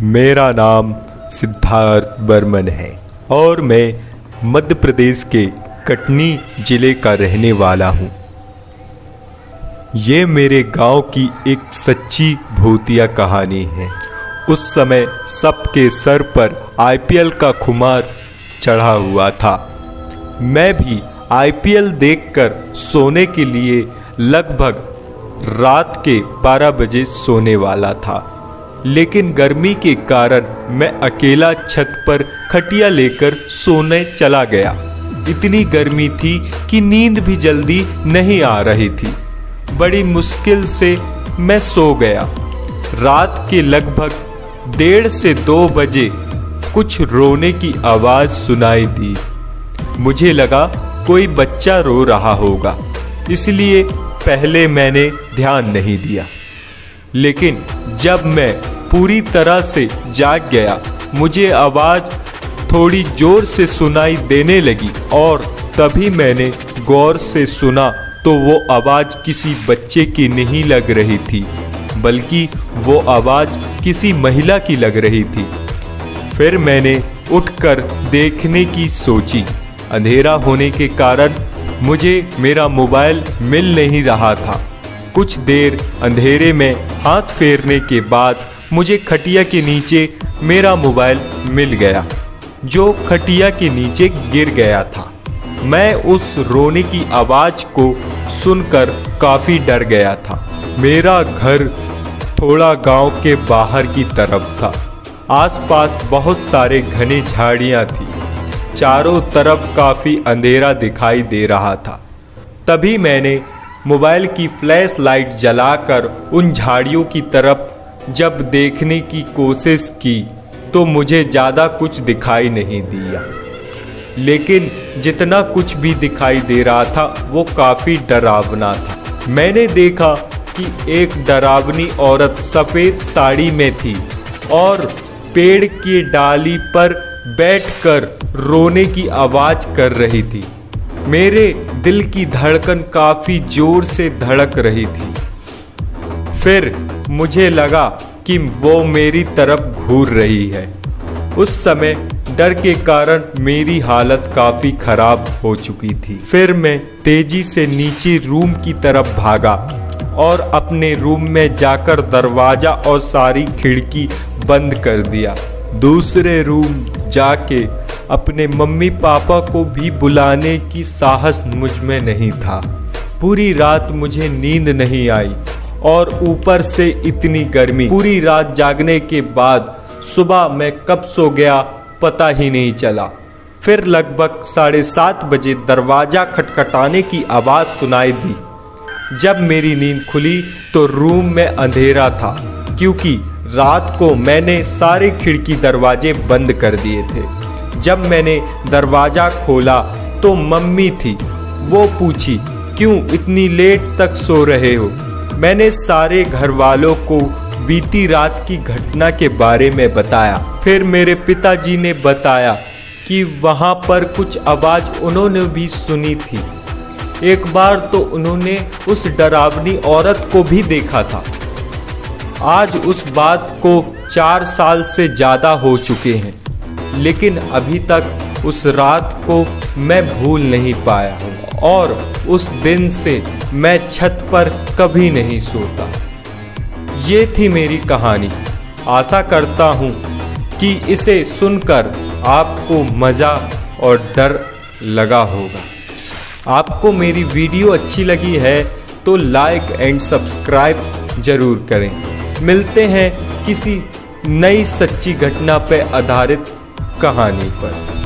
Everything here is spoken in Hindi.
मेरा नाम सिद्धार्थ बर्मन है और मैं मध्य प्रदेश के कटनी जिले का रहने वाला हूँ। ये मेरे गांव की एक सच्ची भूतिया कहानी है। उस समय सबके सर पर आईपीएल का खुमार चढ़ा हुआ था। मैं भी आईपीएल देखकर सोने के लिए लगभग रात के 12 बजे सोने वाला था, लेकिन गर्मी के कारण मैं अकेला छत पर खटिया लेकर सोने चला गया। इतनी गर्मी थी कि नींद भी जल्दी नहीं आ रही थी। बड़ी मुश्किल से मैं सो गया। रात के लगभग 1:30 से 2 बजे कुछ रोने की आवाज़ सुनाई दी। मुझे लगा कोई बच्चा रो रहा होगा, इसलिए पहले मैंने ध्यान नहीं दिया। लेकिन जब मैं पूरी तरह से जाग गया, मुझे आवाज़ थोड़ी जोर से सुनाई देने लगी और तभी मैंने गौर से सुना तो वो आवाज़ किसी बच्चे की नहीं लग रही थी, बल्कि वो आवाज़ किसी महिला की लग रही थी। फिर मैंने उठकर देखने की सोची। अंधेरा होने के कारण मुझे मेरा मोबाइल मिल नहीं रहा था। कुछ देर अंधेरे में हाथ फेरने के बाद मुझे खटिया के नीचे मेरा मोबाइल मिल गया, जो खटिया के नीचे गिर गया था। मैं उस रोने की आवाज़ को सुनकर काफ़ी डर गया था। मेरा घर थोड़ा गांव के बाहर की तरफ था। आसपास बहुत सारे घने झाड़ियां थी। चारों तरफ काफ़ी अंधेरा दिखाई दे रहा था। तभी मैंने मोबाइल की फ्लैश लाइट जलाकर उन झाड़ियों की तरफ जब देखने की कोशिश की तो मुझे ज़्यादा कुछ दिखाई नहीं दिया, लेकिन जितना कुछ भी दिखाई दे रहा था वो काफ़ी डरावना था। मैंने देखा कि एक डरावनी औरत सफ़ेद साड़ी में थी और पेड़ की डाली पर बैठकर रोने की आवाज़ कर रही थी। मेरे दिल की धड़कन काफ़ी ज़ोर से धड़क रही थी। फिर मुझे लगा कि वो मेरी तरफ घूर रही है। उस समय डर के कारण मेरी हालत काफ़ी ख़राब हो चुकी थी। फिर मैं तेज़ी से नीचे रूम की तरफ भागा और अपने रूम में जाकर दरवाज़ा और सारी खिड़की बंद कर दिया। दूसरे रूम जाके अपने मम्मी पापा को भी बुलाने की साहस मुझ में नहीं था। पूरी रात मुझे नींद नहीं आई और ऊपर से इतनी गर्मी। पूरी रात जागने के बाद सुबह मैं कब सो गया पता ही नहीं चला। फिर लगभग 7:30 बजे दरवाज़ा खटखटाने की आवाज़ सुनाई दी। जब मेरी नींद खुली तो रूम में अंधेरा था, क्योंकि रात को मैंने सारे खिड़की दरवाजे बंद कर दिए थे। जब मैंने दरवाज़ा खोला तो मम्मी थी। वो पूछी, क्यों इतनी लेट तक सो रहे हो? मैंने सारे घर वालों को बीती रात की घटना के बारे में बताया। फिर मेरे पिताजी ने बताया कि वहाँ पर कुछ आवाज़ उन्होंने भी सुनी थी। एक बार तो उन्होंने उस डरावनी औरत को भी देखा था। आज उस बात को 4 साल से ज़्यादा हो चुके हैं, लेकिन अभी तक उस रात को मैं भूल नहीं पाया हूँ और उस दिन से मैं छत पर कभी नहीं सोता। ये थी मेरी कहानी। आशा करता हूँ कि इसे सुनकर आपको मज़ा और डर लगा होगा। आपको मेरी वीडियो अच्छी लगी है तो लाइक एंड सब्सक्राइब ज़रूर करें। मिलते हैं किसी नई सच्ची घटना पर आधारित कहानी पर।